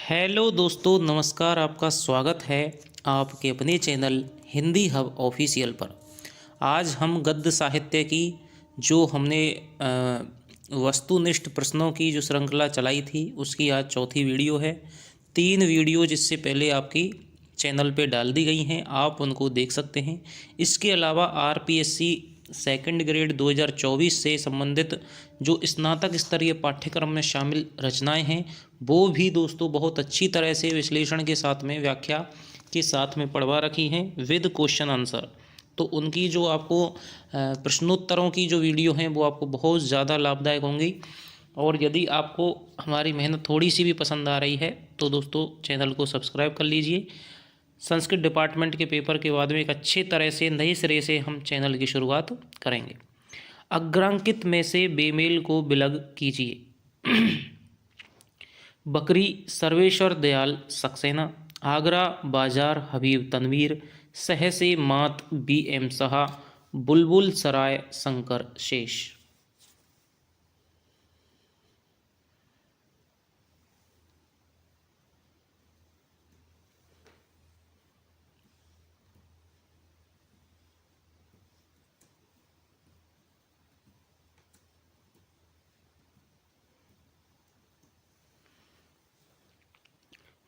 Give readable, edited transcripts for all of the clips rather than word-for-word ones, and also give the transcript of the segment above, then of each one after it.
Hello दोस्तों, नमस्कार। आपका स्वागत है आपके अपने चैनल हिंदी हब ऑफिशियल पर। आज हम गद्य साहित्य की जो हमने वस्तुनिष्ठ प्रश्नों की जो श्रृंखला चलाई थी उसकी आज चौथी वीडियो है। 3 वीडियो जिससे पहले आपकी चैनल पे डाल दी गई हैं, आप उनको देख सकते हैं। इसके अलावा आरपीएससी सेकंड ग्रेड 2024 से संबंधित जो स्नातक स्तरीय पाठ्यक्रम में शामिल रचनाएं हैं वो भी दोस्तों बहुत अच्छी तरह से विश्लेषण के साथ में, व्याख्या के साथ में पढ़वा रखी हैं विद क्वेश्चन आंसर। तो उनकी जो आपको प्रश्नोत्तरों की जो वीडियो हैं वो आपको बहुत ज़्यादा लाभदायक होंगी। और यदि आपको हमारी मेहनत थोड़ी सी भी पसंद आ रही है तो दोस्तों चैनल को सब्सक्राइब कर लीजिए। संस्कृत डिपार्टमेंट के पेपर के बाद में एक अच्छे तरह से नए सिरे से हम चैनल की शुरुआत करेंगे। अग्रांकित में से बेमेल को विलग कीजिए। बकरी सर्वेश्वर दयाल सक्सेना, आगरा बाजार हबीब तनवीर, सहसे मात BM सहा, बुलबुल सराय शंकर शेष।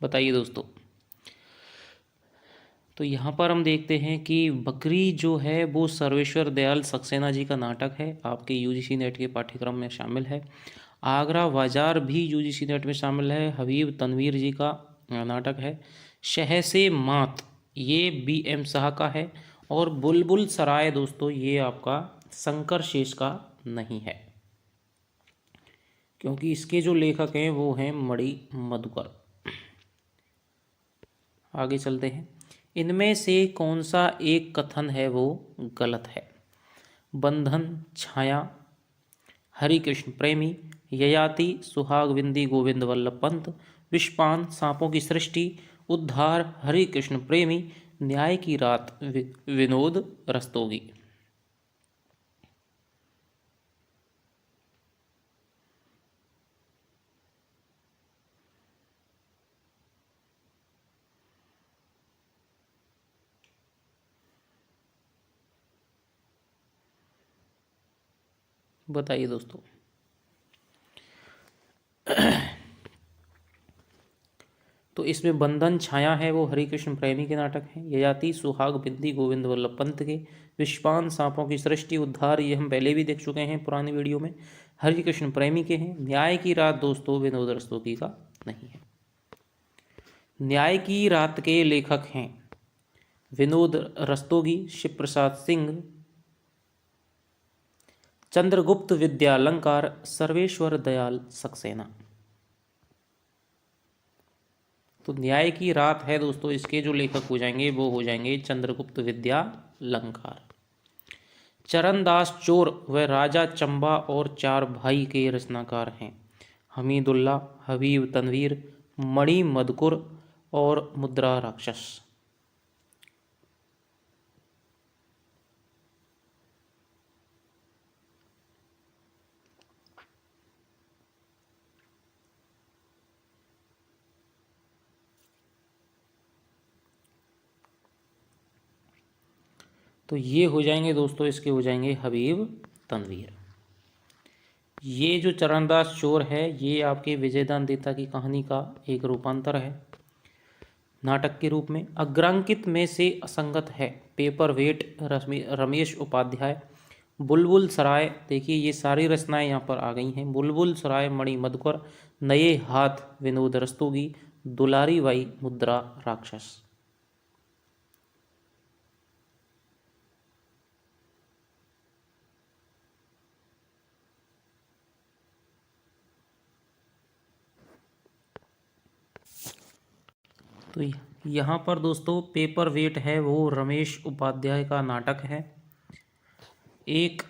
बताइए दोस्तों। तो यहाँ पर हम देखते हैं कि बकरी जो है वो सर्वेश्वर दयाल सक्सेना जी का नाटक है, आपके UGC नेट के पाठ्यक्रम में शामिल है। आगरा बाजार भी UGC नेट में शामिल है, हबीब तनवीर जी का नाटक है। शहसे मात ये BM शाह का है। और बुलबुल सराय दोस्तों ये आपका शंकर शेष का नहीं है, क्योंकि इसके जो लेखक हैं वो हैं मणि मधुकर। आगे चलते हैं। इनमें से कौन सा एक कथन है वो गलत है? बंधन, छाया, हरि कृष्ण प्रेमी, ययाति, सुहाग बिंदी गोविंद वल्लभ पंत, विषपान, सांपों की सृष्टि, उद्धार, हरि कृष्ण प्रेमी, न्याय की रात, विनोद रस्तोगी। बताइए दोस्तों। तो इसमें बंधन, छाया है वो हरिकृष्ण प्रेमी के नाटक हैं। ययाति, सुहाग बिंदी गोविंद वल्लभ पंत के। विषपान, सांपों की सृष्टि, उद्धार ये हम पहले भी देख चुके हैं पुरानी वीडियो में, हरिकृष्ण प्रेमी के हैं। न्याय की रात दोस्तों विनोद रस्तोगी का नहीं है। न्याय की रात के लेखक हैं विनोद रस्तोगी, शिव प्रसाद सिंह, चंद्रगुप्त विद्यालंकार, सर्वेश्वर दयाल सक्सेना। तो न्याय की रात है दोस्तों, इसके जो लेखक हो जाएंगे वो हो जाएंगे चंद्रगुप्त विद्यालंकार। चरणदास चोर व राजा चंबा और चार भाई के रचनाकार हैं हमीदुल्ला, हबीब तनवीर, मणि मधुकर और मुद्रा राक्षस। तो ये हो जाएंगे दोस्तों, इसके हो जाएंगे हबीब तनवीर। ये जो चरणदास चोर है ये आपके विजयदान देता की कहानी का एक रूपांतर है नाटक के रूप में। अग्रांकित में से असंगत है पेपर वेट रमेश उपाध्याय, बुलबुल सराय, देखिए ये सारी रचनाएं यहाँ पर आ गई हैं। बुलबुल सराय मणि मधुकर, नए हाथ विनोद रस्तोगी, दुलारी बाई मुद्रा राक्षस। तो यहाँ पर दोस्तों पेपर वेट है वो रमेश उपाध्याय का नाटक है। एक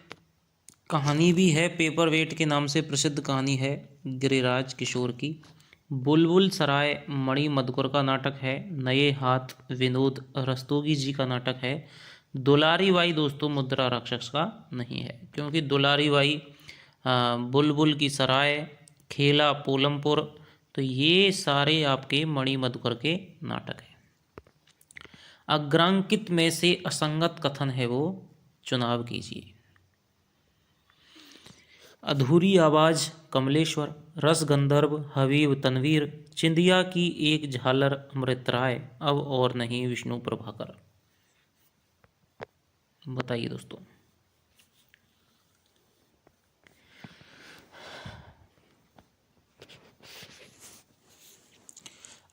कहानी भी है पेपर वेट के नाम से, प्रसिद्ध कहानी है गिरिराज किशोर की। बुलबुल सराय मणि मधुकर का नाटक है। नए हाथ विनोद रस्तोगी जी का नाटक है। दुलारी बाई दोस्तों मुद्रा राक्षस का नहीं है, क्योंकि दुलारी बाई बुलबुल की सराय, खेला पोलमपुर, तो ये सारे आपके मणिमधुकर के नाटक हैं। अग्रांकित में से असंगत कथन है वो चुनाव कीजिए। अधूरी आवाज कमलेश्वर, रस गंधर्व हबीब तनवीर, चिंदिया की एक झालर अमृत राय, अब और नहीं विष्णु प्रभाकर। बताइए दोस्तों।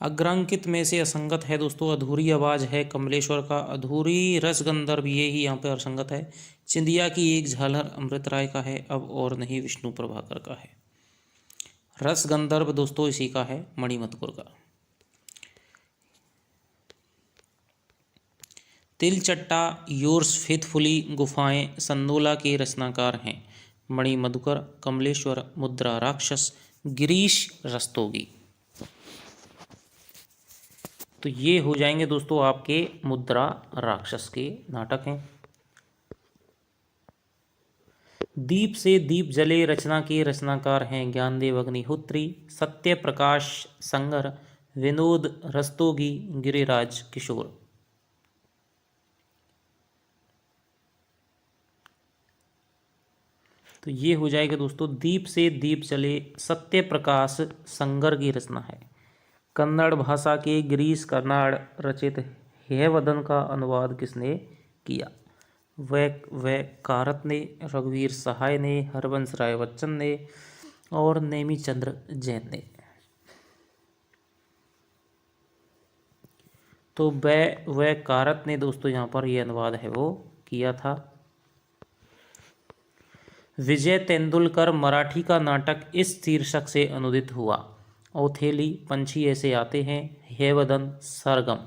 अग्रांकित में से असंगत है दोस्तों अधूरी आवाज है कमलेश्वर का, अधूरी रस गंधर्व ये ही यहाँ पे असंगत है, चिंदिया की एक झालर अमृत राय का है, अब और नहीं विष्णु प्रभाकर का है। रस गंधर्व दोस्तों इसी का है, मणिमधुकर का। तिलचट्टा योर्स फेथफुली गुफाएं संदोला के रचनाकार हैं, मणिमधुकर, कमलेश्वर, मुद्रा राक्षस, गिरीश रस्तोगी। तो ये हो जाएंगे दोस्तों आपके मुद्रा राक्षस के नाटक हैं। दीप से दीप जले रचना के रचनाकार हैं ज्ञानदेव अग्निहोत्री, सत्य प्रकाश संगर, विनोद रस्तोगी, गिरिराज किशोर। तो ये हो जाएगा दोस्तों दीप से दीप जले सत्य प्रकाश संगर की रचना है। कन्नड़ भाषा के गिरीश कर्नाड रचित हेयवदन का अनुवाद किसने किया? वह कारत ने, रघुवीर सहाय ने, हरवंश राय बच्चन ने और नेमीचंद्र जैन ने। तो वह कारत ने दोस्तों यहाँ पर यह अनुवाद है वो किया था। विजय तेंदुलकर मराठी का नाटक इस शीर्षक से अनुदित हुआ। ओथेली, पंछी ऐसे आते हैं, हेयवदन, सरगम।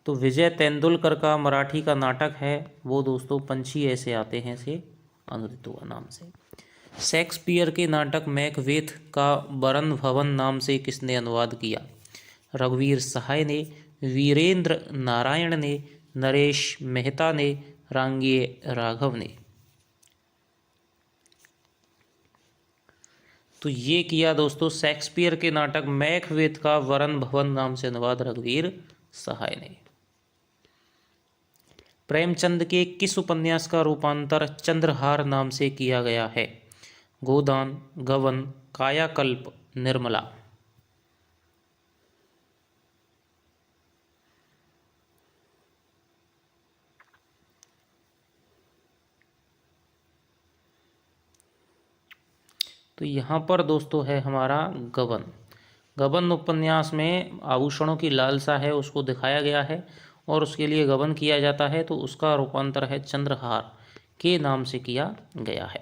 तो विजय तेंदुलकर का मराठी का नाटक है वो दोस्तों पंछी ऐसे आते हैं से अनुदित हुआ नाम से। शेक्सपियर के नाटक मैकबेथ का वरण भवन नाम से किसने अनुवाद किया? रघुवीर सहाय ने, वीरेंद्र नारायण ने, नरेश मेहता ने, रांगे राघव ने। तो ये किया दोस्तों शेक्सपियर के नाटक मैकबेथ का वरण भवन नाम से अनुवाद रघुवीर सहाय ने। प्रेमचंद के किस उपन्यास का रूपांतर चंद्रहार नाम से किया गया है? गोदान, गबन, कायाकल्प, निर्मला। तो यहाँ पर दोस्तों है हमारा गबन। गबन उपन्यास में आभूषणों की लालसा है उसको दिखाया गया है और उसके लिए गबन किया जाता है, तो उसका रूपांतर है चंद्रहार के नाम से किया गया है।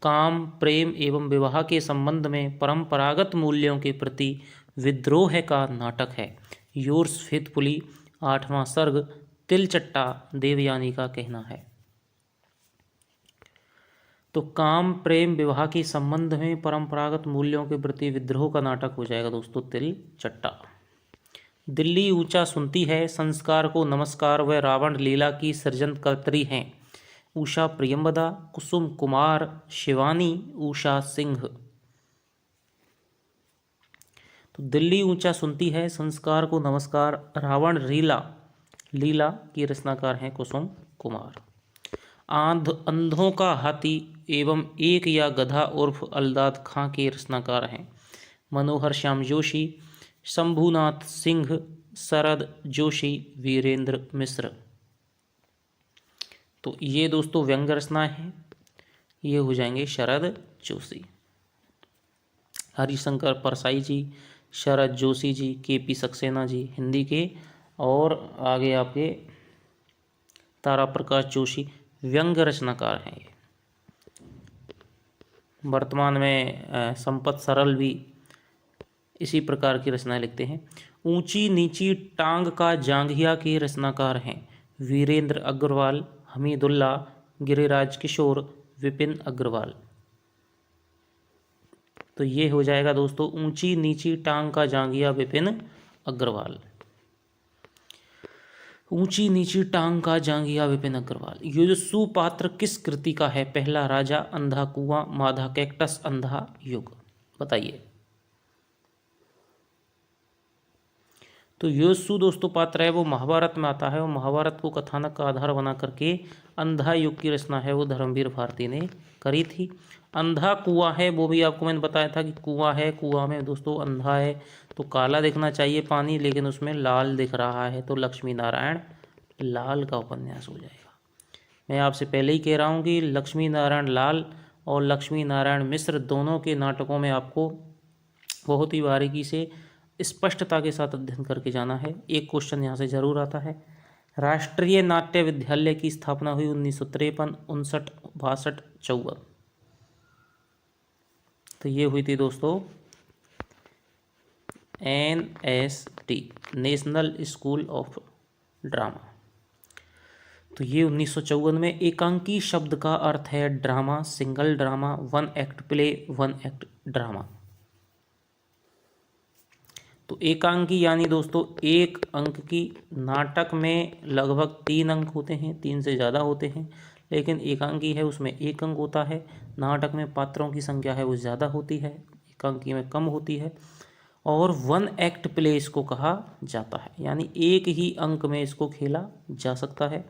काम, प्रेम एवं विवाह के संबंध में परंपरागत मूल्यों के प्रति विद्रोह का नाटक है। योर्स फेथफुली, 8वां सर्ग, तिलचट्टा, देवयानी का कहना है। तो काम, प्रेम, विवाह के संबंध में परंपरागत मूल्यों के प्रति विद्रोह का नाटक हो जाएगा दोस्तों तिलचट्टा। दिल्ली ऊंचा सुनती है, संस्कार को नमस्कार व रावण लीला की सृजनकर्त्री हैं। उषा प्रियंवदा, कुसुम कुमार, शिवानी, उषा सिंह। तो दिल्ली ऊंचा सुनती है, संस्कार को नमस्कार, रावण लीला की रचनाकार हैं कुसुम कुमार। अंधों का हाथी एवं एक या गधा उर्फ अल्दाद खां के रचनाकार हैं मनोहर श्याम जोशी, शंभुनाथ सिंह, शरद जोशी, वीरेंद्र मिश्र। तो ये दोस्तों व्यंग्य रचना है, ये हो जाएंगे शरद जोशी। हरिशंकर परसाई जी, शरद जोशी जी, केपी सक्सेना जी हिंदी के, और आगे आपके तारा प्रकाश जोशी व्यंग्य रचनाकार हैं। वर्तमान में संपत सरल भी इसी प्रकार की रचनाएं लिखते हैं। ऊंची नीची टांग का जांघिया के रचनाकार हैं वीरेंद्र अग्रवाल, हमीदुल्ला, गिरिराज किशोर, विपिन अग्रवाल। तो ये हो जाएगा दोस्तों ऊंची नीची टांग का जांघिया विपिन अग्रवाल। ऊंची नीची टांग का जांगिया विपिन अग्रवाल। युयुत्सु पात्र किस कृति का है? पहला राजा, अंधा कुआं, माधा कैक्टस, अंधा युग। बताइए। तो युयुत्सु दोस्तों पात्र है वो महाभारत में आता है और महाभारत को कथानक का आधार बना करके अंधा युग की रचना है वो धर्मवीर भारती ने करी थी। अंधा कुआं है वो भी आपको मैंने बताया था कि कुआं है, कुआं में दोस्तों अंधा है तो काला दिखना चाहिए पानी, लेकिन उसमें लाल दिख रहा है, तो लक्ष्मी नारायण लाल का उपन्यास हो जाएगा। मैं आपसे पहले ही कह रहा हूँ कि लक्ष्मी नारायण लाल और लक्ष्मी नारायण मिश्र दोनों के नाटकों में आपको बहुत ही बारीकी से स्पष्टता के साथ अध्ययन करके जाना है। एक क्वेश्चन यहाँ से जरूर आता है। राष्ट्रीय नाट्य विद्यालय की स्थापना हुई 1953, 59, 62, 54। तो ये हुई थी दोस्तों NSD, national school of drama. तो ये 1954 में। एकांकी शब्द का अर्थ है drama, single drama, one act play, one act drama. तो एकांकी यानी दोस्तों एक अंक की, नाटक में लगभग 3 अंक होते हैं, 3 से ज़्यादा होते हैं, लेकिन एकांकी है उसमें 1 अंक होता है। नाटक में पात्रों की संख्या है वो ज़्यादा होती है, एकांकी में कम होती है। और वन एक्ट प्ले इसको कहा जाता है, यानी एक ही अंक में इसको खेला जा सकता है।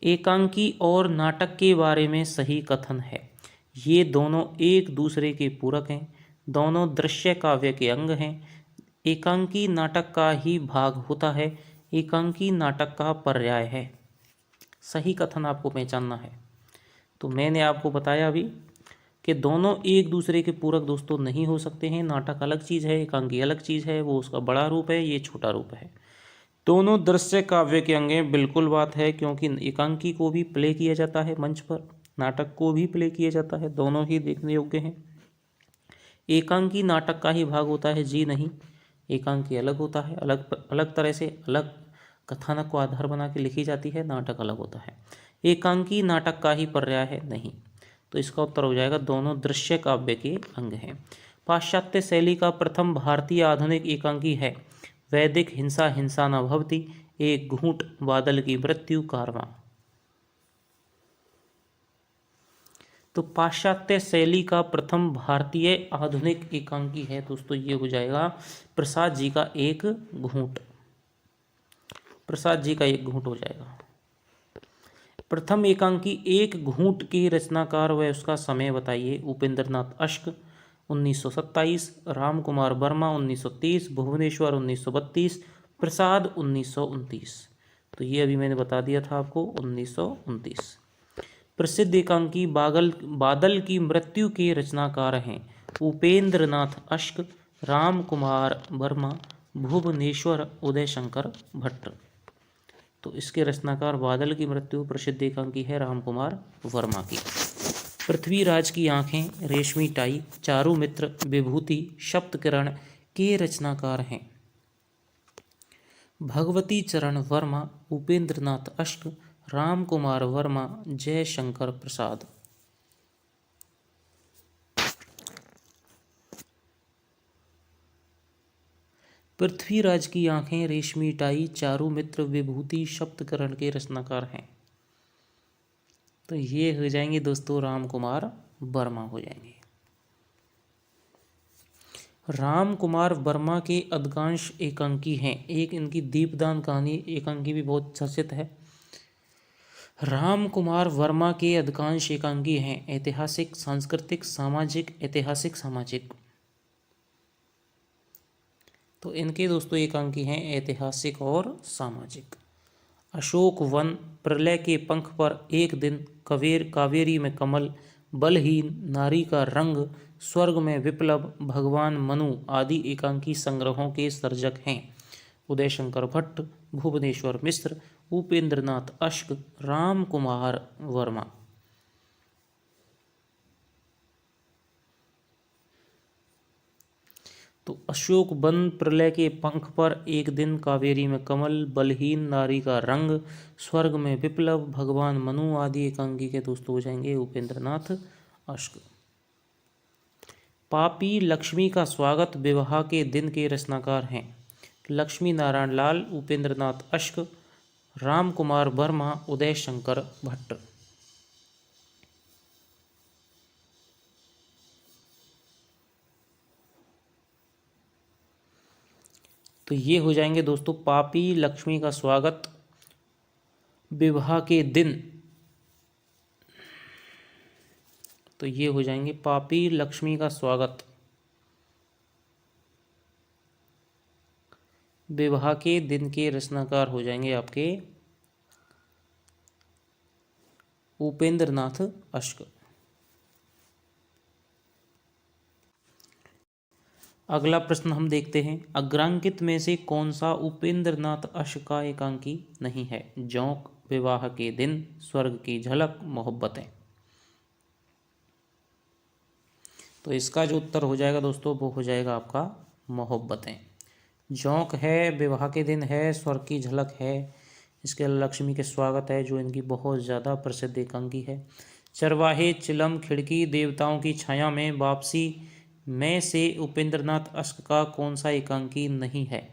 एकांकी और नाटक के बारे में सही कथन है। ये दोनों एक दूसरे के पूरक हैं, दोनों दृश्य काव्य के अंग हैं। एकांकी नाटक का ही भाग होता है, एकांकी नाटक का पर्याय है। सही कथन आपको पहचानना है। तो मैंने आपको बताया अभी कि दोनों एक दूसरे के पूरक दोस्तों नहीं हो सकते हैं। नाटक अलग चीज़ है, एकांकी अलग चीज़ है, वो उसका बड़ा रूप है, ये छोटा रूप है। दोनों दृश्य काव्य के अंग हैं, बिल्कुल बात है, क्योंकि एकांकी को भी प्ले किया जाता है मंच पर, नाटक को भी प्ले किया जाता है, दोनों ही देखने योग्य हैं। एकांकी नाटक का ही भाग होता है जी नहीं, एकांकी अलग होता है, अलग अलग तरह से अलग कथानक को आधार बना के लिखी जाती है, नाटक अलग होता है। एकांकी नाटक का ही पर्याय है नहीं, तो इसका उत्तर हो जाएगा दोनों दृश्य काव्य के अंग हैं। पाश्चात्य शैली का प्रथम भारतीय आधुनिक एकांकी है वैदिक हिंसा हिंसा न भवति, एक घूंट, बादल की मृत्यु, कारवां। तो पाश्चात्य शैली का प्रथम भारतीय आधुनिक एकांकी है दोस्तों, ये हो जाएगा प्रसाद जी का एक घूंट, प्रसाद जी का एक घूंट हो जाएगा। प्रथम एकांकी एक घूंट के रचनाकार व उसका समय बताइए। उपेंद्रनाथ अश्क 1927, राम कुमार वर्मा 1930, भुवनेश्वर 1932, प्रसाद 1929। तो ये अभी मैंने बता दिया था आपको 1929। प्रसिद्ध एकांकी बादल की मृत्यु के रचनाकार हैं उपेंद्रनाथ अश्क, राम कुमार वर्मा, भुवनेश्वर उदय शंकर भट्ट। तो इसके रचनाकार बादल की मृत्यु प्रसिद्ध एकांकी है राम कुमार वर्मा की। पृथ्वीराज की आंखें, रेशमी टाई, चारु मित्र, विभूति, सप्तकिरण के रचनाकार हैं भगवती चरण वर्मा, उपेंद्रनाथ अश्क, राम कुमार वर्मा, जयशंकर प्रसाद। पृथ्वीराज की आंखें, रेशमी टाई, चारु मित्र, विभूति, सप्तकिरण के रचनाकार हैं। तो ये हो जाएंगे दोस्तों राम कुमार वर्मा हो जाएंगे। राम कुमार वर्मा के अधिकांश एकांकी हैं। एक इनकी दीपदान कहानी एकांकी भी बहुत चर्चित है। राम कुमार वर्मा के अधिकांश एकांकी हैं ऐतिहासिक, सांस्कृतिक, सामाजिक, ऐतिहासिक, सामाजिक। तो इनके दोस्तों एकांकी हैं ऐतिहासिक और सामाजिक। अशोक वन, प्रलय के पंख पर, एक दिन, कावेरी में कमल, बलहीन, नारी का रंग, स्वर्ग में विप्लव, भगवान मनु आदि एकांकी संग्रहों के सर्जक हैं उदय शंकर भट्ट, भुवनेश्वर मिश्र, उपेंद्रनाथ अश्क, राम कुमार वर्मा। तो अशोक वन, प्रलय के पंख पर, एक दिन, कावेरी में कमल, बलहीन, नारी का रंग, स्वर्ग में विप्लव, भगवान मनु आदि एकांकी के दोस्तों हो जाएंगे उपेंद्रनाथ अश्क। पापी लक्ष्मी का स्वागत विवाह के दिन के रचनाकार हैं लक्ष्मी नारायण लाल, उपेंद्र नाथ अश्क, राम कुमार वर्मा, उदय शंकर भट्ट। तो ये हो जाएंगे दोस्तों पापी लक्ष्मी का स्वागत विवाह के दिन। तो ये हो जाएंगे पापी लक्ष्मी का स्वागत विवाह के दिन के रचनाकार हो जाएंगे आपके उपेंद्र नाथ अश्क। अगला प्रश्न हम देखते हैं, अग्रांकित में से कौन सा उपेंद्र नाथ अश्क का एकांकी नहीं है? जोंक, विवाह के दिन, स्वर्ग की झलक, मोहब्बतें। तो इसका जो उत्तर हो जाएगा दोस्तों वो हो जाएगा आपका मोहब्बतें। जोंक है, विवाह के दिन है, स्वर्ग की झलक है, इसके अलावा लक्ष्मी के स्वागत है जो इनकी बहुत ज़्यादा प्रसिद्ध एकांकी है। चरवाहे, चिलम, खिड़की, देवताओं की छाया में, वापसी में से उपेंद्र नाथ अश्क का कौन सा एकांकी नहीं है?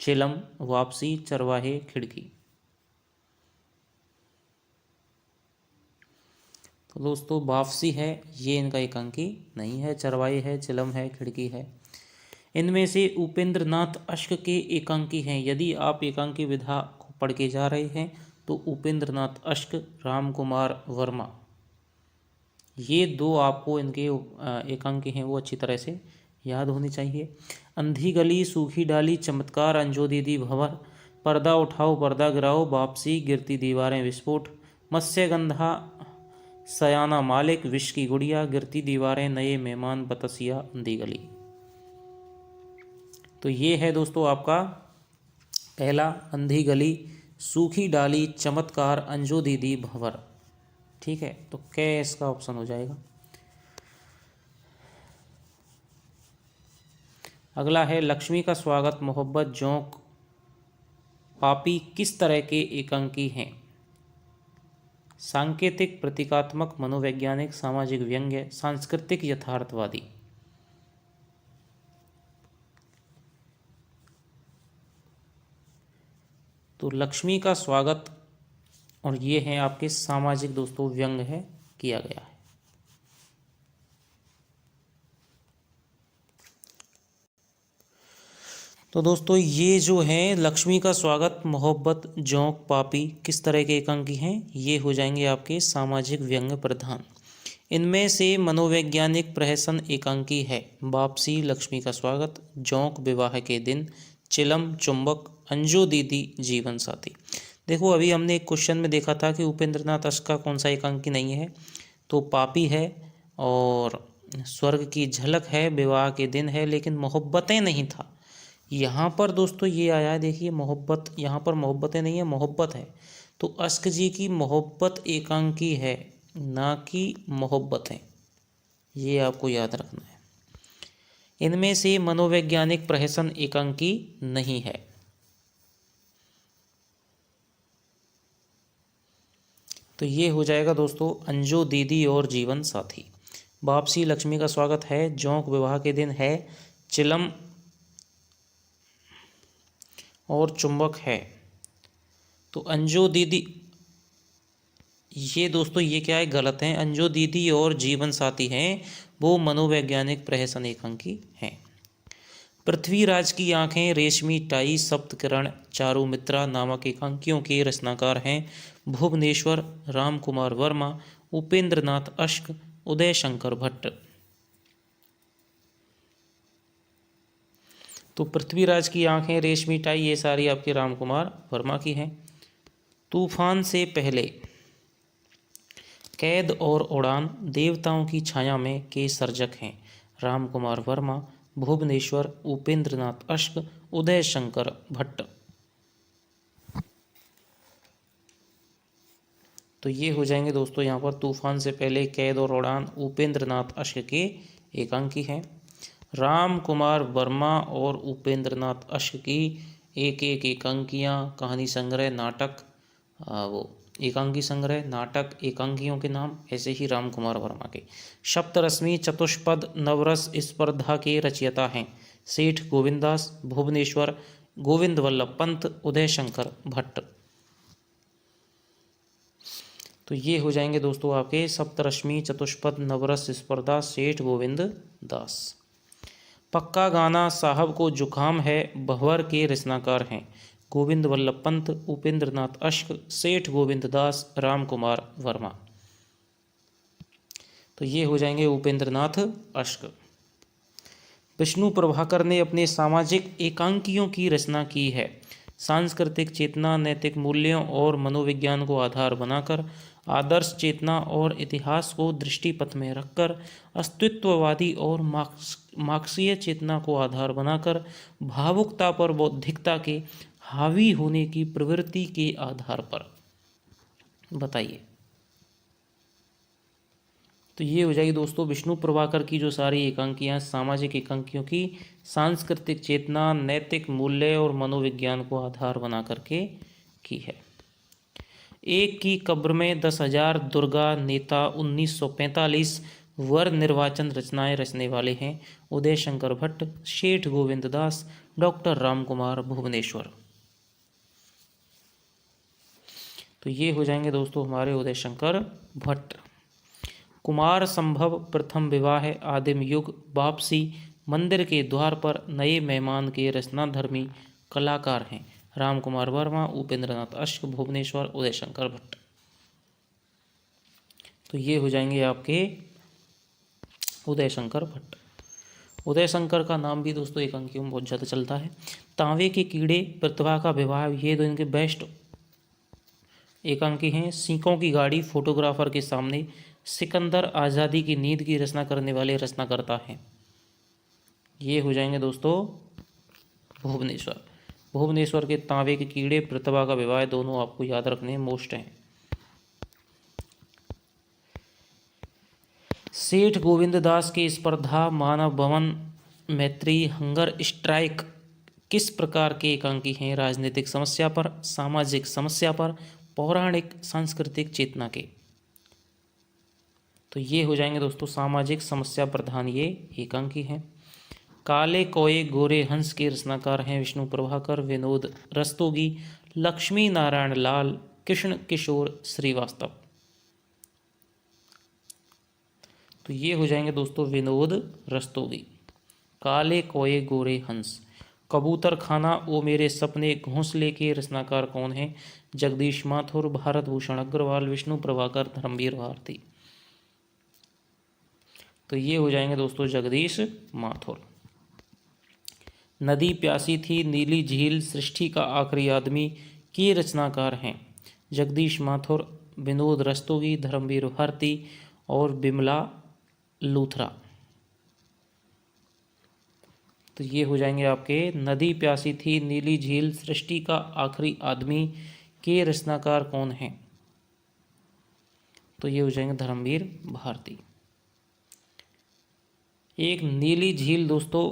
चिलम, वापसी, चरवाहे, खिड़की। तो दोस्तों वापसी है, ये इनका एकांकी नहीं है। चरवाहे है, चिलम है, खिड़की है। इनमें से उपेंद्र नाथ अश्क के एकांकी हैं। यदि आप एकांकी विधा को पढ़ के जा रहे हैं तो उपेंद्र नाथ अश्क, राम कुमार वर्मा, ये दो आपको इनके एकांकी हैं वो अच्छी तरह से याद होनी चाहिए। अंधी गली, सूखी डाली, चमत्कार, अंजो दीदी भंवर, पर्दा उठाओ पर्दा गिराओ, वापसी, गिरती दीवारें, विस्फोट, मत्स्यगंधा, सयाना मालिक, विष की गुड़िया, गिरती दीवारें, नए मेहमान, बतसिया, अंधी गली। तो ये है दोस्तों आपका पहला अंधी गली, सूखी डाली, चमत्कार, अंजो दीदी भंवर। ठीक है, तो क्या इसका ऑप्शन हो जाएगा? अगला है लक्ष्मी का स्वागत, मोहब्बत, जोंक, पापी किस तरह के एकांकी हैं? सांकेतिक, प्रतीकात्मक, मनोवैज्ञानिक, सामाजिक व्यंग्य, सांस्कृतिक, यथार्थवादी। तो लक्ष्मी का स्वागत और ये हैं आपके सामाजिक दोस्तों व्यंग्य है किया गया है। तो दोस्तों ये जो है लक्ष्मी का स्वागत, मोहब्बत, जोंक, पापी किस तरह के एकांकी हैं? ये हो जाएंगे आपके सामाजिक व्यंग्य प्रधान। इनमें से मनोवैज्ञानिक प्रहसन एकांकी है वापसी, लक्ष्मी का स्वागत, जोंक, विवाह के दिन, चिलम, चुंबक, अंजो दीदी, जीवन साथी। देखो अभी हमने एक क्वेश्चन में देखा था कि उपेंद्र नाथ अश्क का कौन सा एकांकी नहीं है, तो पापी है और स्वर्ग की झलक है, विवाह के दिन है, लेकिन मोहब्बतें नहीं था। यहाँ पर दोस्तों ये आया है, देखिए मोहब्बत, यहाँ पर मोहब्बतें नहीं है, मोहब्बत है। तो अश्क जी की मोहब्बत एकांकी है, ना कि मोहब्बतें, ये आपको याद रखना है। इनमें से मनोवैज्ञानिक प्रहसन एकांकी नहीं है। तो ये हो जाएगा दोस्तों अंजो दीदी और जीवन साथी। वापसी लक्ष्मी का स्वागत है, जोंक विवाह के दिन है, चिलम और चुंबक है। तो अंजो दीदी, ये दोस्तों ये क्या है, गलत है। अंजो दीदी और जीवन साथी हैं वो मनोवैज्ञानिक प्रहसन एकांकी हैं। पृथ्वीराज की आंखें, रेशमी टाई, सप्तकिरण, चारुमित्रा नामक एकांकियों के रचनाकार हैं भुवनेश्वर, राम कुमार वर्मा, उपेंद्र नाथ अश्क, उदय शंकर भट्ट। तो पृथ्वीराज की आंखें, रेशमी टाई, ये सारी आपके राम कुमार वर्मा की हैं। तूफान से पहले, कैद और उड़ान, देवताओं की छाया में के सर्जक हैं राम कुमार वर्मा, भुवनेश्वर, उपेंद्र नाथ अश्क, उदय शंकर भट्ट। तो ये हो जाएंगे दोस्तों यहाँ पर तूफान से पहले, कैद और उड़ान, उपेंद्र नाथ अश्क के एकांकी हैं। राम कुमार वर्मा और उपेंद्र नाथ अश्क की एक एक एकांकियाँ, कहानी संग्रह, नाटक, वो एकांकी संग्रह, नाटक, एकांकियों के नाम, ऐसे ही राम कुमार वर्मा के। सप्तरश्मि चतुष्पद नवरस स्पर्धा के रचयिता हैं सेठ गोविंददास, भुवनेश्वर, गोविंद वल्लभ पंत, उदय शंकर भट्ट। तो ये हो जाएंगे दोस्तों आपके सप्तरश्मि चतुष्पद नवरस स्पर्धा सेठ गोविंद दास। पक्का गाना साहब को जुकाम है भंवर के रचनाकार हैं गोविंद वल्लभ पंत, उपेंद्र नाथ अश्क, सेठ गोविंद दास, राम कुमार वर्मा। तो ये हो जाएंगे उपेंद्र नाथ अश्क। विष्णु प्रभाकर ने अपने सामाजिक एकांकियों की रचना की है सांस्कृतिक चेतना, नैतिक मूल्यों और मनोविज्ञान को आधार बनाकर, आदर्श चेतना और इतिहास को दृष्टिपथ में रखकर, अस्तित्ववादी और मार्क्सीय चेतना को आधार बनाकर, भावुकता पर बौद्धिकता के हावी होने की प्रवृत्ति के आधार पर। बताइए। तो ये हो जाएगी दोस्तों विष्णु प्रभाकर की जो सारी एकांकियाँ सामाजिक एकांकियों की सांस्कृतिक चेतना, नैतिक मूल्य और मनोविज्ञान को आधार बना करके की है। एक की कब्र में 10,000 दुर्गा नेता 1945 वर निर्वाचन रचनाएं रचने वाले हैं उदय शंकर भट्ट, सेठ गोविंद दास, डॉक्टर राम कुमार भुवनेश्वर। तो ये हो जाएंगे दोस्तों हमारे उदय शंकर भट्ट। कुमार संभव प्रथम विवाह, आदिम युग, वापसी, मंदिर के द्वार पर, नए मेहमान के रचनाधर्मी कलाकार हैं राम कुमार वर्मा, उपेंद्र नाथ अश्क, भुवनेश्वर, उदय शंकर भट्ट। तो ये हो जाएंगे आपके उदय शंकर भट्ट। उदय शंकर का नाम भी दोस्तों एकांकियों में बहुत ज़्यादा चलता है। तांबे के कीड़े, प्रतिभा का विवाह, ये दो इनके बेस्ट एकांकी हैं। सीकों की गाड़ी, फोटोग्राफर के सामने, सिकंदर, आज़ादी की नींद की रचना करने वाले रचनाकर्ता हैं। ये हो जाएंगे दोस्तों भुवनेश्वर। भुवनेश्वर के तांबे के कीड़े, प्रतिभा का विवाह दोनों आपको याद रखने मोस्ट हैं। सेठ गोविंद दास की स्पर्धा, मानव भवन, मैत्री, हंगर स्ट्राइक किस प्रकार के एकांकी हैं? राजनीतिक समस्या पर, सामाजिक समस्या पर, पौराणिक सांस्कृतिक चेतना के। तो ये हो जाएंगे दोस्तों सामाजिक समस्या प्रधान ये एकांकी हैं। काले कोये गोरे हंस के रचनाकार हैं विष्णु प्रभाकर, विनोद रस्तोगी, लक्ष्मी नारायण लाल, कृष्ण किशोर श्रीवास्तव। तो ये हो जाएंगे दोस्तों विनोद रस्तोगी। काले कोये गोरे हंस। कबूतर खाना, ओ मेरे सपने, घोंसले के रचनाकार कौन हैं? जगदीश माथुर, भारत भूषण अग्रवाल, विष्णु प्रभाकर, धर्मवीर भारती। तो ये हो जाएंगे दोस्तों जगदीश माथुर। नदी प्यासी थी, नीली झील, सृष्टि का आखिरी आदमी के रचनाकार हैं जगदीश माथुर, विनोद रस्तोगी, धर्मवीर भारती और बिमला लूथरा। तो ये हो जाएंगे आपके नदी प्यासी थी, नीली झील, सृष्टि का आखिरी आदमी के रचनाकार कौन हैं? तो ये हो जाएंगे धर्मवीर भारती। एक नीली झील दोस्तों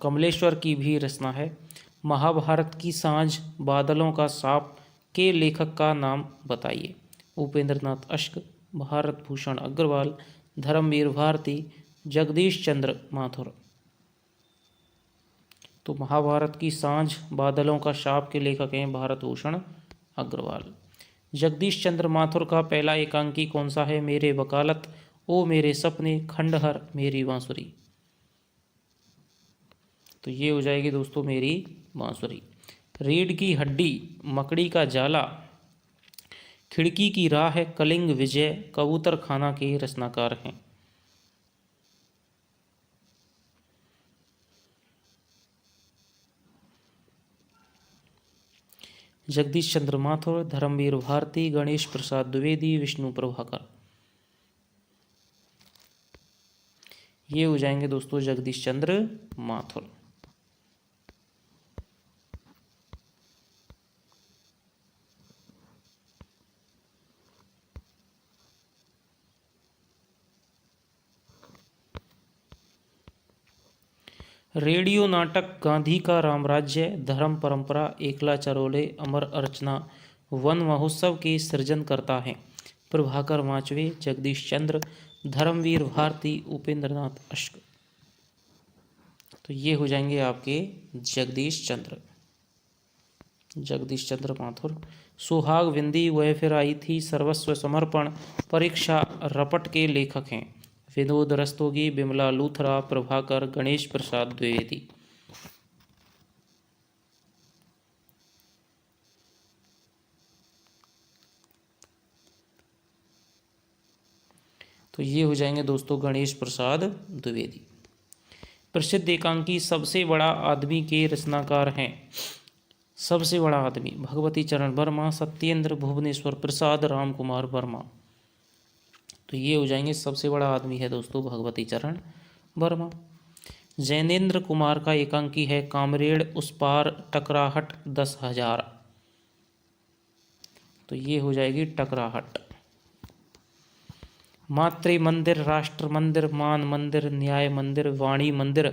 कमलेश्वर की भी रचना है। महाभारत की सांझ, बादलों का साप के लेखक का नाम बताइए। उपेंद्र नाथ अश्क, भारत भूषण अग्रवाल, धर्मवीर भारती, जगदीश चंद्र माथुर। तो महाभारत की सांझ, बादलों का साप के लेखक हैं भारत भूषण अग्रवाल। जगदीश चंद्र माथुर का पहला एकांकी कौन सा है? मेरे वकालत, ओ मेरे सपने, खंडहर, मेरी बांसुरी। तो ये हो जाएगी दोस्तों मेरी बांसुरी। रीढ़ की हड्डी, मकड़ी का जाला, खिड़की की राह, कलिंग विजय, कबूतर खाना के रचनाकार हैं। जगदीश चंद्र माथुर, धर्मवीर भारती, गणेश प्रसाद द्विवेदी, विष्णु प्रभाकर। ये हो जाएंगे दोस्तों जगदीश चंद्र माथुर। रेडियो नाटक गांधी का रामराज्य, धर्म परंपरा, एकला चरोले, अमर अर्चना, वन महोत्सव के सृजन करता है। प्रभाकर माचवे, जगदीश चंद्र, धर्मवीर भारती, उपेंद्र नाथ अश्क। तो ये हो जाएंगे आपके जगदीश चंद्र माथुर। सुहाग विंदी वह फिर आई थी, सर्वस्व समर्पण, परीक्षा रपट के लेखक हैं। विनोद रस्तोगी, बिमला लूथरा, प्रभाकर, गणेश प्रसाद द्विवेदी। तो ये हो जाएंगे दोस्तों गणेश प्रसाद द्विवेदी। प्रसिद्ध एकांकी सबसे बड़ा आदमी के रचनाकार हैं। सबसे बड़ा आदमी भगवती चरण वर्मा, सत्येंद्र भुवनेश्वर प्रसाद, राम कुमार वर्मा। तो ये हो जाएंगे सबसे बड़ा आदमी है दोस्तों भगवती चरण वर्मा। जैनेन्द्र कुमार का एकांकी है कामरेड उस पार टकराहट 10,000। तो ये हो जाएगी टकराहट। मातृ मंदिर, राष्ट्र मंदिर, मान मंदिर, न्याय मंदिर, वाणी मंदिर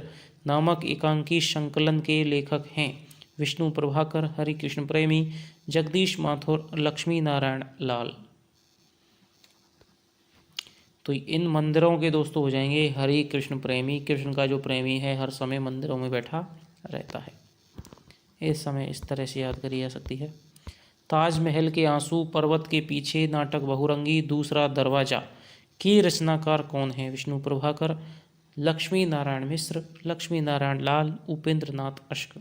नामक एकांकी संकलन के लेखक हैं विष्णु प्रभाकर, हरिकृष्ण प्रेमी, जगदीश माथुर, लक्ष्मी नारायण लाल। तो इन मंदिरों के दोस्तों हो जाएंगे हरि कृष्ण प्रेमी। कृष्ण का जो प्रेमी है हर समय मंदिरों में बैठा रहता है। इस समय इस तरह से याद करी जा सकती है। ताजमहल के आंसू, पर्वत के पीछे, नाटक बहुरंगी, दूसरा दरवाजा के रचनाकार कौन है? विष्णु प्रभाकर, लक्ष्मी नारायण मिश्र, लक्ष्मी नारायण लाल, उपेंद्र नाथ अश्क।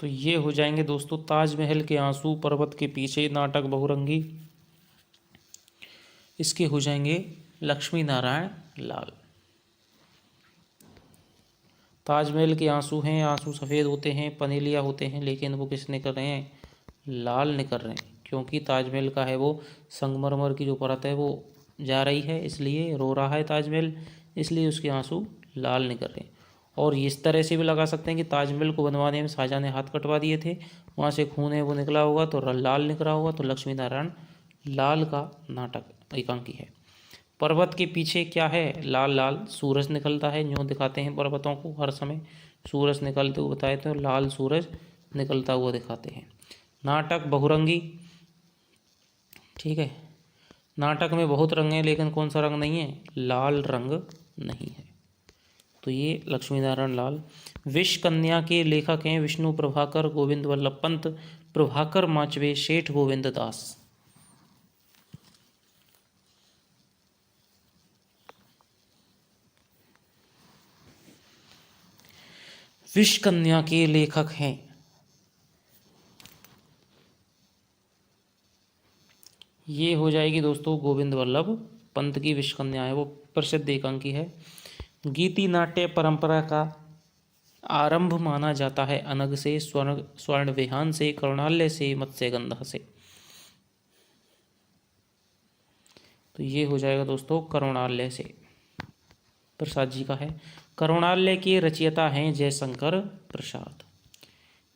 तो ये हो जाएंगे दोस्तों ताजमहल के आंसू, पर्वत के पीछे, नाटक बहुरंगी, इसके हो जाएंगे लक्ष्मी नारायण लाल। ताजमहल के आंसू हैं, आंसू सफ़ेद होते हैं, पनेलिया होते हैं, लेकिन वो किस निकल रहे हैं? लाल निकल रहे हैं, क्योंकि ताजमहल का है वो संगमरमर की जो परत है वो जा रही है, इसलिए रो रहा है ताजमहल, इसलिए उसके आंसू लाल निकल रहे हैं। और इस तरह से भी लगा सकते हैं कि ताजमहल को बनवाने में शाहजहाँ ने हाथ कटवा दिए थे, वहाँ से खून है वो निकला होगा तो लाल निकला होगा, तो लक्ष्मी नारायण लाल का नाटक एकांकी है। पर्वत के पीछे क्या है? लाल लाल सूरज निकलता है, यूँ दिखाते हैं पर्वतों को हर समय सूरज निकलते हुए बताए तो लाल सूरज निकलता हुआ दिखाते हैं। नाटक बहुरंगी, ठीक है, नाटक में बहुत रंग हैं लेकिन कौन सा रंग नहीं है? लाल रंग नहीं है, तो ये लक्ष्मी नारायण लाल। विष कन्या के लेखक हैं विष्णु प्रभाकर, गोविंद वल्लभ पंत, प्रभाकर माचवे, सेठ गोविंद दास। विष कन्या के लेखक हैं ये हो जाएगी दोस्तों गोविंद वल्लभ पंत की विष कन्या है, वो प्रसिद्ध एकांकी है। गीति नाट्य परंपरा का आरंभ माना जाता है अनग से, स्वर्ण विहान से, करुणालय से, मत्स्यगंधा से। तो ये हो जाएगा दोस्तों करुणालय से, प्रसाद जी का है। करुणालय के रचयिता हैं जयशंकर प्रसाद।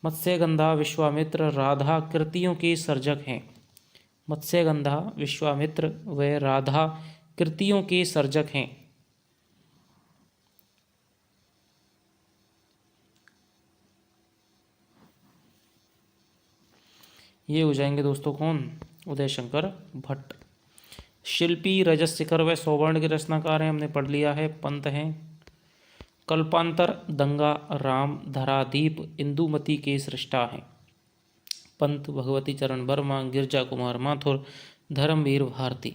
मत्स्यगंधा विश्वामित्र राधा कृतियों के सर्जक हैं। मत्स्यगंधा विश्वामित्र व राधा कृतियों के सर्जक हैं। ये हो जाएंगे दोस्तों कौन? उदय शंकर भट्ट। शिल्पी रजत शिखर व सौवर्ण के रचनाकार हैं, हमने पढ़ लिया है, पंत हैं। कल्पांतर, दंगा, राम, धरादीप, इंदुमती के सृष्टा हैं। पंत भगवती चरण वर्मा, गिरजा कुमार माथुर, धर्मवीर भारती।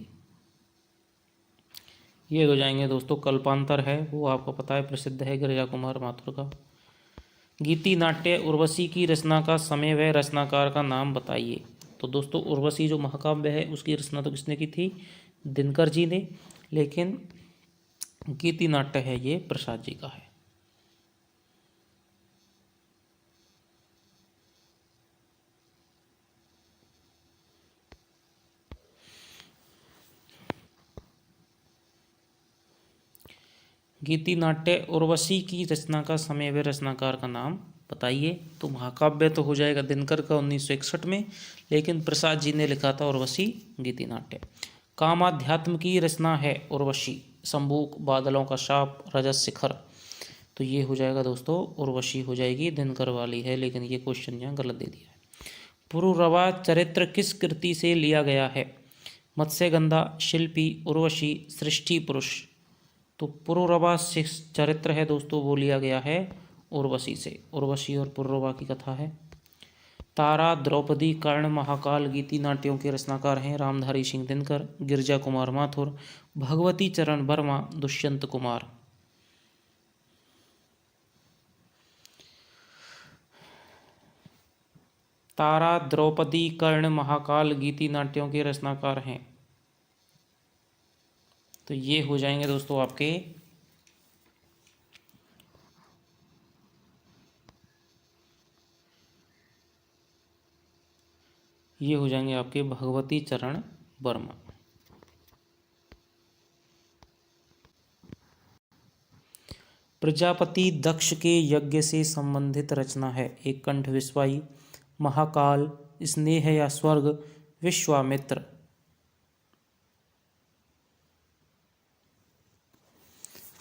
ये हो जाएंगे दोस्तों कल्पांतर है वो आपको पता है प्रसिद्ध है गिरजा कुमार माथुर का। गीति नाट्य उर्वशी की रचना का समय व रचनाकार का नाम बताइए। तो दोस्तों उर्वशी जो महाकाव्य है उसकी रचना तो किसने की थी? दिनकर जी ने, लेकिन गीति नाट्य है ये प्रसाद जी का है। गीति नाट्य उर्वशी की रचना का समय व रचनाकार का नाम बताइए। तो महाकाव्य तो हो जाएगा दिनकर का 1961 में, लेकिन प्रसाद जी ने लिखा था उर्वशी गीति नाट्य। कामाध्यात्म की रचना है उर्वशी, शंभूक, बादलों का शाप, रजत शिखर। तो ये हो जाएगा दोस्तों उर्वशी हो जाएगी, दिनकर वाली है, लेकिन ये क्वेश्चन यहाँ गलत दे दिया है। पुरुरवा चरित्र किस कृति से लिया गया है? मत्स्यगंधा, शिल्पी, उर्वशी, सृष्टि पुरुष। तो पुरुरवा चरित्र है दोस्तों वो लिया गया है उर्वशी से। उर्वशी और पुरुरवा की कथा है। तारा, द्रौपदी, कर्ण, महाकाल गीति नाट्यों के रचनाकार हैं रामधारी सिंह दिनकर, गिरजा कुमार माथुर, भगवती चरण वर्मा, दुष्यंत कुमार। तारा, द्रौपदी, कर्ण, महाकाल गीति नाट्यों के रचनाकार हैं। तो ये हो जाएंगे दोस्तों आपके भगवती चरण वर्मा। प्रजापति दक्ष के यज्ञ से संबंधित रचना है। एक कंठ विश्वाई, महाकाल, स्नेह या स्वर्ग, विश्वामित्र।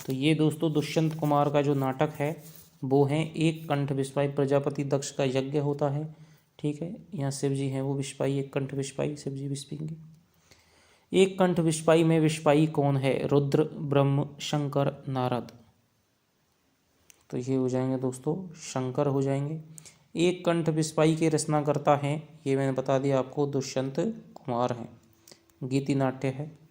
तो ये दोस्तों दुष्यंत कुमार का जो नाटक है वो है एक कंठ विश्वाई। प्रजापति दक्ष का यज्ञ होता है, ठीक है। यहाँ शिव जी हैं वो विश्वाई, एक कंठ विश्वाई, शिव जी विस्पेंगे। एक कंठ विश्वाई में विश्वाई कौन है? रुद्र, ब्रह्म, शंकर, नारद। तो ये हो जाएंगे दोस्तों शंकर हो जाएंगे। एक कंठ विश्वाई के रचनाकर्ता हैं, ये मैंने बता दिया आपको, दुष्यंत कुमार हैं। गीति नाट्य है।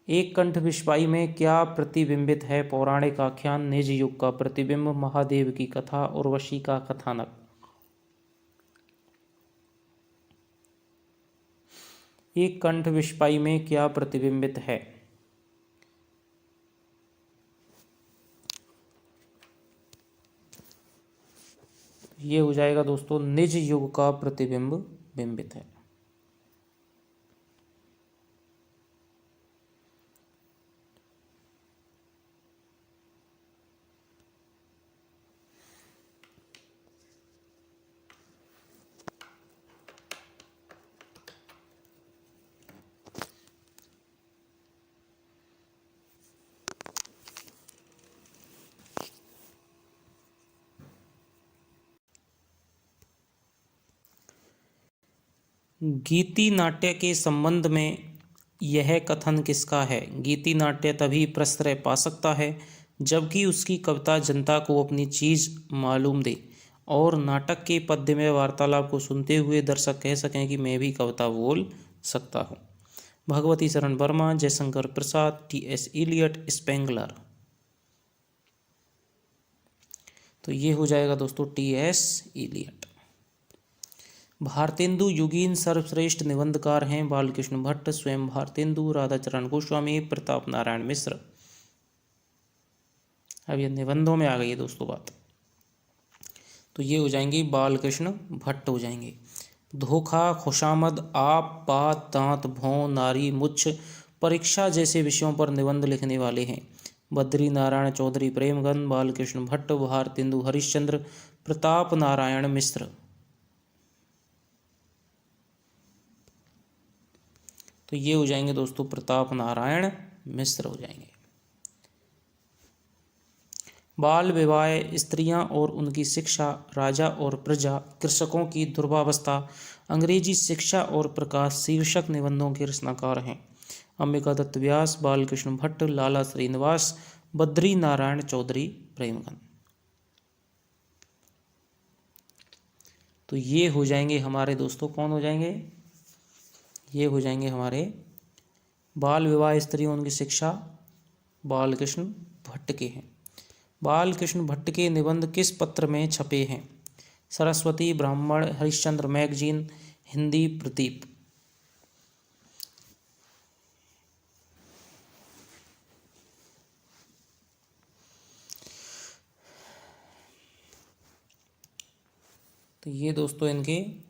एक कंठ विश्वाई में क्या प्रतिबिंबित है? पौराणिक आख्यान, निज युग का प्रतिबिंब, महादेव की कथा, उर्वशी का कथानक। एक कंठ विश्वाई में क्या प्रतिबिंबित है? ये हो जाएगा दोस्तों निज युग का प्रतिबिंब बिंबित है। गीति नाट्य के संबंध में यह कथन किसका है? गीति नाट्य तभी प्रश्रय पा सकता है जबकि उसकी कविता जनता को अपनी चीज़ मालूम दे और नाटक के पद्य में वार्तालाप को सुनते हुए दर्शक कह सकें कि मैं भी कविता बोल सकता हूँ। Bhagwati Charan Verma, Jaishankar Prasad, T S. Eliot, Spengler. तो ये हो जाएगा दोस्तों टी.एस. इलियट। भारतेंदु युगीन सर्वश्रेष्ठ निबंधकार हैं बालकृष्ण भट्ट, स्वयं भारतेंदु, राधाचरण गोस्वामी, प्रताप नारायण मिश्र। अब ये निबंधों में आ गई है दोस्तों बात। तो ये हो जाएंगे बालकृष्ण भट्ट हो जाएंगे। धोखा, खुशामद, आप, बात, दांत, भौं, नारी, मुच्छ, परीक्षा जैसे विषयों पर निबंध लिखने वाले हैं बद्री नारायण चौधरी प्रेमगन, बालकृष्ण भट्ट, भारतेंदु हरिश्चंद्र, प्रताप नारायण मिश्र। तो ये हो जाएंगे दोस्तों प्रताप नारायण मिश्र हो जाएंगे। बाल विवाह, स्त्रियां और उनकी शिक्षा, राजा और प्रजा, कृषकों की दुर्वावस्था, अंग्रेजी शिक्षा और प्रकाश शीर्षक निबंधों के रचनाकार हैं अंबिका दत्त व्यास, बालकृष्ण भट्ट, लाला श्रीनिवास, बद्री नारायण चौधरी प्रेमगन। तो ये हो जाएंगे हमारे दोस्तों कौन हो जाएंगे? ये हो जाएंगे हमारे बाल विवाह, स्त्रियों उनकी शिक्षा, बालकृष्ण भट्ट के हैं। बालकृष्ण भट्ट के निबंध किस पत्र में छपे हैं? सरस्वती, ब्राह्मण, हरिश्चंद्र मैगजीन, हिंदी प्रदीप। तो ये दोस्तों इनके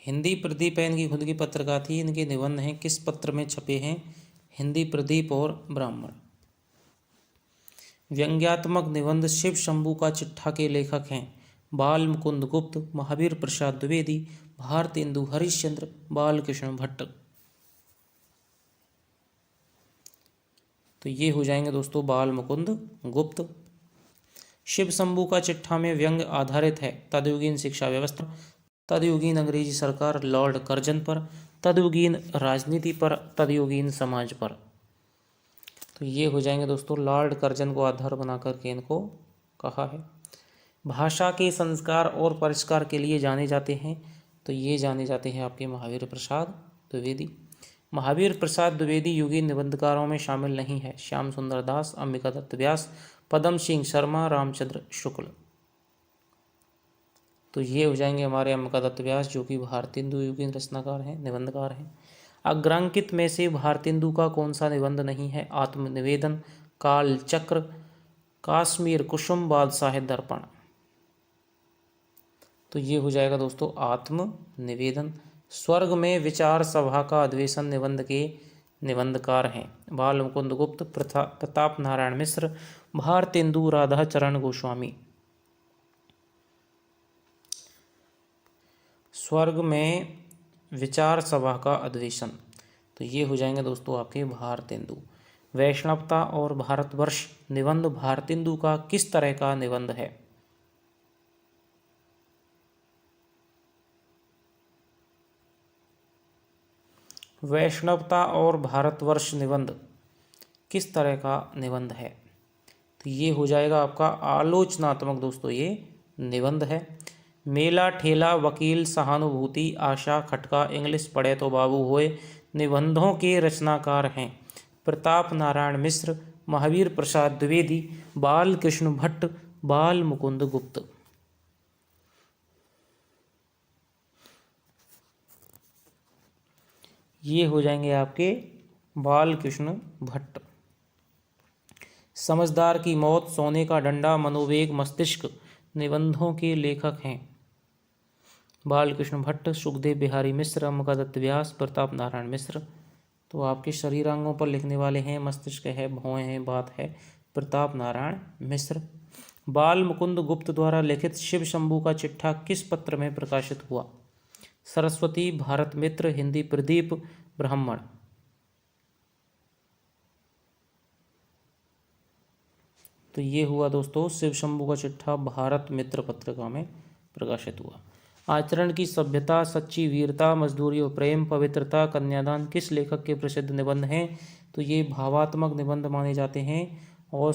हिंदी प्रदीप है, इनकी खुद की पत्रिका थी। इनके निबंध हैं किस पत्र में छपे हैं? हिंदी प्रदीप और ब्राह्मण। व्यंग्यात्मक निबंध शिव शंभू का चिट्ठा के लेखक हैं बाल मुकुंद गुप्त, महावीर प्रसाद द्विवेदी, भारतेंदु हरिश्चंद्र, बालकृष्ण भट्ट। तो ये हो जाएंगे दोस्तों बाल मुकुंद गुप्त। शिव शंभू का चिट्ठा में व्यंग आधारित है तदयुगीन शिक्षा व्यवस्था, तदयुगीन अंग्रेजी सरकार, लॉर्ड कर्जन पर, तदयुगीन राजनीति पर, तदयुगीन समाज पर। तो ये हो जाएंगे दोस्तों, लॉर्ड कर्जन को आधार बना करके इनको कहा है। भाषा के संस्कार और परिष्कार के लिए जाने जाते हैं, तो ये जाने जाते हैं आपके महावीर प्रसाद द्विवेदी। महावीर प्रसाद द्विवेदी युगीन निबंधकारों में शामिल नहीं है। श्याम सुंदर दास, अंबिका दत्त व्यास, पदम सिंह शर्मा, रामचंद्र शुक्ल। तो ये हो जाएंगे हमारे अंबिका दत्त व्यास, जो कि भारतेंदु युगीन रचनाकार हैं, निबंधकार हैं। अग्रांकित में से भारतेंदु का कौन सा निबंध नहीं है? आत्मनिवेदन, काल चक्र, काश्मीर कुसुम, बादशाह दर्पण। तो ये हो जाएगा दोस्तों आत्मनिवेदन। स्वर्ग में विचार सभा का अधिवेशन निबंध के निबंधकार हैं बाल मुकुंद गुप्त, प्रताप नारायण मिश्र, भारतेंदु, राधा चरण गोस्वामी। स्वर्ग में विचार सभा का अधिवेशन, तो ये हो जाएंगे दोस्तों आपके भारतेंदु। वैष्णवता और भारतवर्ष निबंध भारतेंदु का किस तरह का निबंध है? वैष्णवता और भारतवर्ष निबंध किस तरह का निबंध है? तो ये हो जाएगा आपका आलोचनात्मक दोस्तों ये निबंध है। मेला ठेला, वकील, सहानुभूति, आशा, खटका, इंग्लिश पढ़े तो बाबू होए निबंधों के रचनाकार हैं प्रताप नारायण मिश्र, महावीर प्रसाद द्विवेदी, बालकृष्ण भट्ट, बाल मुकुंद गुप्त। ये हो जाएंगे आपके बालकृष्ण भट्ट। समझदार की मौत, सोने का डंडा, मनोवेग, मस्तिष्क निबंधों के लेखक हैं बालकृष्ण भट्ट, सुखदेव बिहारी मिश्र, अंबिका दत्त व्यास, प्रताप नारायण मिश्र। तो आपके शरीरांगों पर लिखने वाले हैं मस्तिष्क है, भौहें हैं, बात है, प्रताप नारायण मिश्र। बाल मुकुंद गुप्त द्वारा लिखित शिव शंभू का चिट्ठा किस पत्र में प्रकाशित हुआ? सरस्वती, भारत मित्र, हिंदी प्रदीप, ब्राह्मण। तो ये हुआ दोस्तों शिव शंभू का चिट्ठा भारत मित्र पत्रिका में प्रकाशित हुआ। आचरण की सभ्यता, सच्ची वीरता, मजदूरी और प्रेम, पवित्रता, कन्यादान किस लेखक के प्रसिद्ध निबंध हैं? तो ये भावात्मक निबंध माने जाते हैं और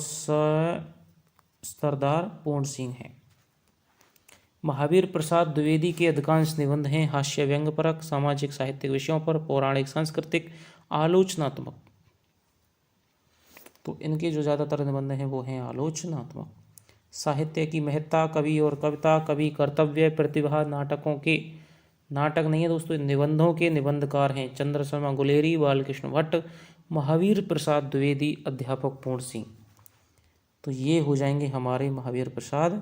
सरदार पूर्ण सिंह हैं। महावीर प्रसाद द्विवेदी के अधिकांश निबंध हैं हास्य व्यंग्यपरक, सामाजिक साहित्यिक विषयों पर, पौराणिक, सांस्कृतिक, आलोचनात्मक। तो इनके जो ज़्यादातर निबंध हैं वो हैं आलोचनात्मक। साहित्य की महत्ता, कवि और कविता, कवि कर्तव्य, प्रतिभा, नाटकों के, नाटक नहीं है दोस्तों, निबंधों के निबंधकार हैं चंद्र शर्मा गुलेरी, बालकृष्ण भट्ट, महावीर प्रसाद द्विवेदी, अध्यापक पूर्ण सिंह। तो ये हो जाएंगे हमारे महावीर प्रसाद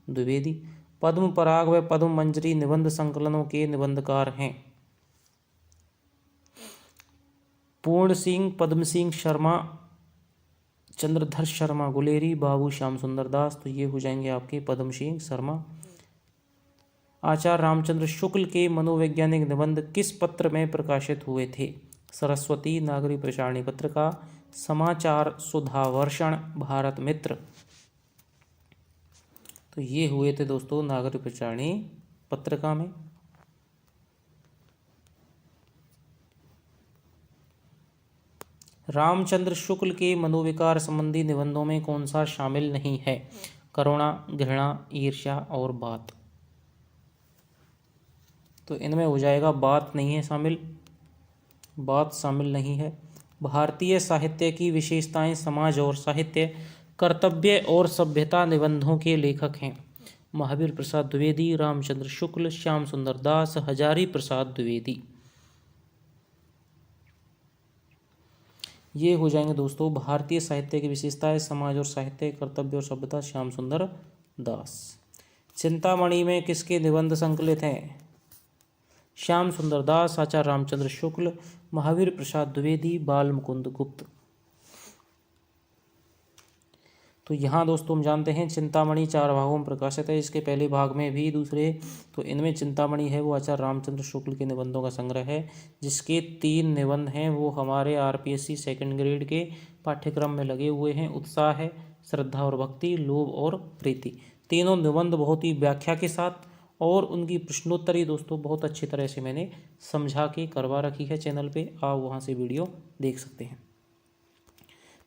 द्विवेदी। पद्म पराग व पद्म मंजरी निबंध संकलनों के निबंधकार हैं पूर्ण सिंह, पद्म सिंह शर्मा, चंद्रधर शर्मा गुलेरी, बाबू श्याम सुंदर दास। तो ये हो जाएंगे आपके पद्म सिंह शर्मा। आचार्य रामचंद्र शुक्ल के मनोवैज्ञानिक निबंध किस पत्र में प्रकाशित हुए थे? सरस्वती, नागरिक प्रचारणी पत्रिका, समाचार सुधावर्षण, भारत मित्र। तो ये हुए थे दोस्तों नागरिक प्रचारणी पत्रिका में। रामचंद्र शुक्ल के मनोविकार संबंधी निबंधों में कौन सा शामिल नहीं है? करुणा, घृणा, ईर्ष्या और बात। तो इनमें हो जाएगा बात नहीं है शामिल, बात शामिल नहीं है। भारतीय साहित्य की विशेषताएं, समाज और साहित्य, कर्तव्य और सभ्यता निबंधों के लेखक हैं महावीर प्रसाद द्विवेदी, रामचंद्र शुक्ल, श्याम सुंदर दास, हजारी प्रसाद द्विवेदी। ये हो जाएंगे दोस्तों भारतीय साहित्य की विशेषताएं, समाज और साहित्य, कर्तव्य और सभ्यता, श्याम सुंदर दास। चिंतामणि में किसके निबंध संकलित हैं? श्याम सुंदर दास, आचार्य रामचंद्र शुक्ल, महावीर प्रसाद द्विवेदी, बाल मुकुंद गुप्त। तो यहाँ दोस्तों हम जानते हैं चिंतामणि 4 भागों में प्रकाशित है। इसके पहले भाग में भी दूसरे, तो इनमें चिंतामणि है वो आचार्य रामचंद्र शुक्ल के निबंधों का संग्रह है, जिसके 3 निबंध हैं वो हमारे आरपीएससी सेकंड ग्रेड के पाठ्यक्रम में लगे हुए हैं। उत्साह है, श्रद्धा और भक्ति, लोभ और प्रीति। तीनों निबंध बहुत ही व्याख्या के साथ और उनकी प्रश्नोत्तरी दोस्तों बहुत अच्छी तरह से मैंने समझा के करवा रखी है चैनल पे, आप वहाँ से वीडियो देख सकते हैं।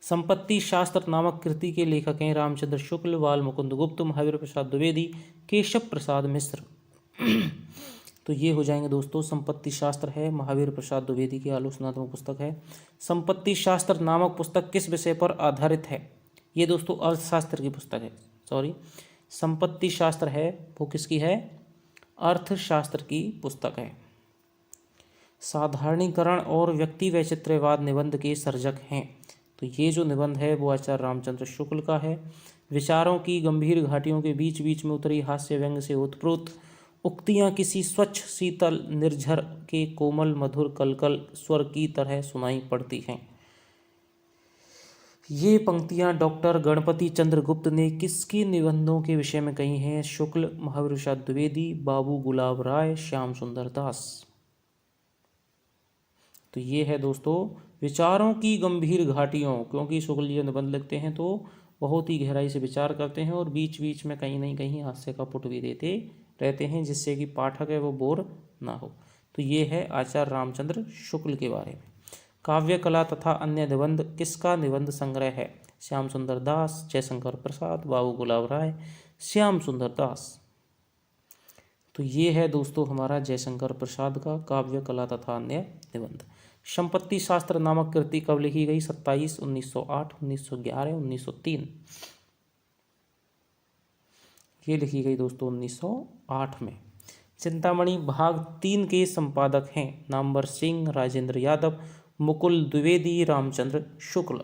संपत्ति शास्त्र नामक कृति के लेखक हैं रामचंद्र शुक्ल, बाल मुकुंद गुप्त, महावीर प्रसाद द्विवेदी, केशव प्रसाद मिश्र। तो ये हो जाएंगे दोस्तों, संपत्ति शास्त्र है महावीर प्रसाद द्विवेदी की आलोचनात्मक पुस्तक है। संपत्ति शास्त्र नामक पुस्तक किस विषय पर आधारित है? ये दोस्तों अर्थशास्त्र की पुस्तक है। सॉरी, संपत्ति शास्त्र है वो किसकी है? अर्थशास्त्र की पुस्तक है। साधारणीकरण और व्यक्ति वैचित्र्यवाद निबंध के सर्जक हैं। तो ये जो निबंध है वो आचार्य रामचंद्र शुक्ल का है। विचारों की गंभीर घाटियों के बीच बीच में उतरी हास्य व्यंग से उत्प्रोत उक्तियां किसी स्वच्छ शीतल निर्झर के कोमल मधुर कलकल स्वर की तरह सुनाई पड़ती हैं। ये पंक्तियां डॉक्टर गणपति चंद्र गुप्त ने किसके निबंधों के विषय में कही हैं? शुक्ल, महावीर प्रसाद द्विवेदी, बाबू गुलाब राय, श्याम सुंदर दास। तो ये है दोस्तों विचारों की गंभीर घाटियों, क्योंकि शुक्ल जी निबंध लिखते हैं तो बहुत ही गहराई से विचार करते हैं और बीच बीच में कहीं नहीं कहीं हास्य का पुट भी देते रहते हैं, जिससे कि पाठक है वो बोर ना हो। तो ये है आचार्य रामचंद्र शुक्ल के बारे में। काव्य कला तथा अन्य निबंध किसका निबंध संग्रह है? श्याम सुंदर दास, जयशंकर प्रसाद, बाबू गुलाब राय, श्याम सुंदर दास। तो ये है दोस्तों हमारा जयशंकर प्रसाद का काव्य कला तथा अन्य निबंध। संपत्ति शास्त्र नामक कृति कब लिखी गई? 27, 1908, 1911, 1903। ये लिखी गई दोस्तों 1908 में। चिंतामणि भाग 3 के संपादक हैं नामवर सिंह, राजेंद्र यादव, मुकुल द्विवेदी, रामचंद्र शुक्ल।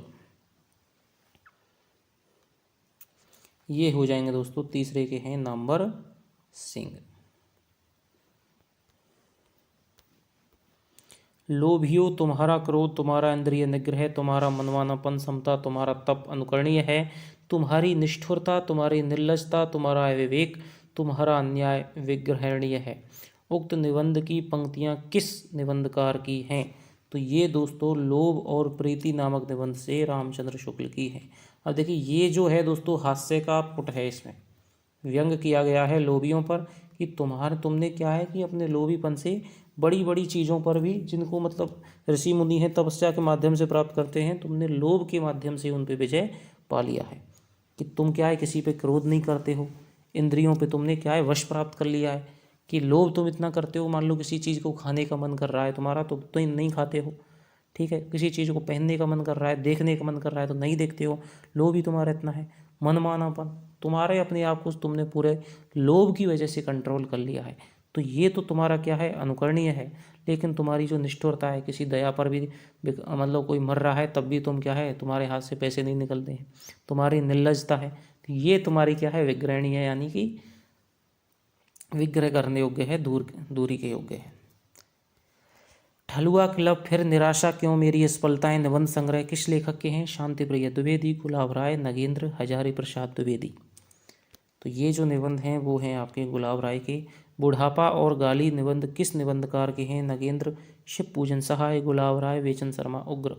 ये हो जाएंगे दोस्तों, तीसरे के हैं नामवर सिंह। लोभियो तुम्हारा क्रोध, तुम्हारा इंद्रिय निग्रह, तुम्हारा मनमानापन समता, तुम्हारा तप अनुकरणीय है, तुम्हारी निष्ठुरता, तुम्हारी निर्लजता, तुम्हारा अविवेक, तुम्हारा अन्याय विग्रहणीय है। उक्त निबंध की पंक्तियां किस निबंधकार की हैं? तो ये दोस्तों लोभ और प्रीति नामक निबंध से रामचंद्र शुक्ल की है। अब देखिए ये जो है दोस्तों हास्य का पुट है, इसमें व्यंग किया गया है लोभियों पर कि तुमने क्या है कि अपने लोभीपन से बड़ी बड़ी चीज़ों पर भी, जिनको मतलब ऋषि मुनि हैं तपस्या के माध्यम से प्राप्त करते हैं, तुमने लोभ के माध्यम से उन पे विजय पा लिया है। कि तुम क्या है किसी पे क्रोध नहीं करते हो, इंद्रियों पे तुमने क्या है वश प्राप्त कर लिया है। कि लोभ तुम इतना करते हो, मान लो किसी चीज़ को खाने का मन कर रहा है तुम्हारा तो तुम नहीं खाते हो, ठीक है। किसी चीज़ को पहनने का मन कर रहा है, देखने का मन कर रहा है तो नहीं देखते हो, लोभ ही तुम्हारा इतना है। मनमानापन, तुम्हारे अपने आप को तुमने पूरे लोभ की वजह से कंट्रोल कर लिया है। तो ये तो तुम्हारा क्या है अनुकरणीय है। लेकिन तुम्हारी जो निष्ठुरता है, किसी दया पर भी मतलब कोई मर रहा है तब भी तुम क्या है तुम्हारे हाथ से पैसे नहीं निकलते हैं, तुम्हारी निर्लजता है, तो ये तुम्हारी क्या है विग्रहणीय है, यानी कि विग्रह करने योग्य है, दूरी के योग्य है। ठलुआ क्लब, फिर निराशा क्यों मेरी असफलताएं निबंध संग्रह किस लेखक के हैं? शांति प्रिय द्विवेदी, गुलाब राय, नगेंद्र, हजारी प्रसाद द्विवेदी। तो ये जो निबंध हैं वो हैं आपके गुलाब राय के। बुढ़ापा और गाली निबंध किस निबंधकार के हैं? नगेंद्र, शिव पूजन सहाय, गुलाब राय, वेचन शर्मा उग्र।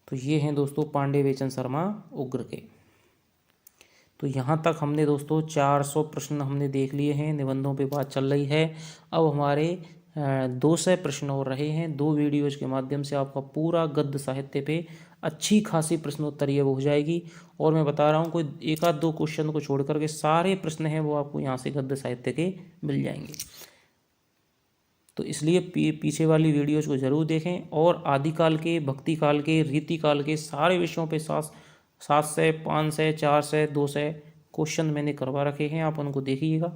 तो ये हैं दोस्तों पांडे वेचन शर्मा उग्र के। तो यहाँ तक हमने दोस्तों 400 प्रश्न हमने देख लिए हैं, निबंधों पे बात चल रही है। अब हमारे 200 प्रश्न हो रहे हैं। 2 वीडियोज के माध्यम से आपका पूरा गद्य साहित्य पे अच्छी खासी प्रश्नोत्तरी वो हो जाएगी। और मैं बता रहा हूँ कोई 1-2 क्वेश्चन को छोड़ करके सारे प्रश्न हैं वो आपको यहाँ से गद्य साहित्य के मिल जाएंगे। तो इसलिए पीछे वाली वीडियोज़ को ज़रूर देखें और आदिकाल के, भक्ति काल के, रीति काल के सारे विषयों पे 700, 500, 400, 200 क्वेश्चन मैंने करवा रखे हैं, आप उनको देखिएगा।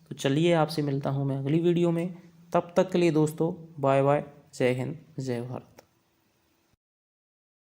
तो चलिए आपसे मिलता हूँ मैं अगली वीडियो में। तब तक के लिए दोस्तों बाय बाय, जय हिंद, जय भारत।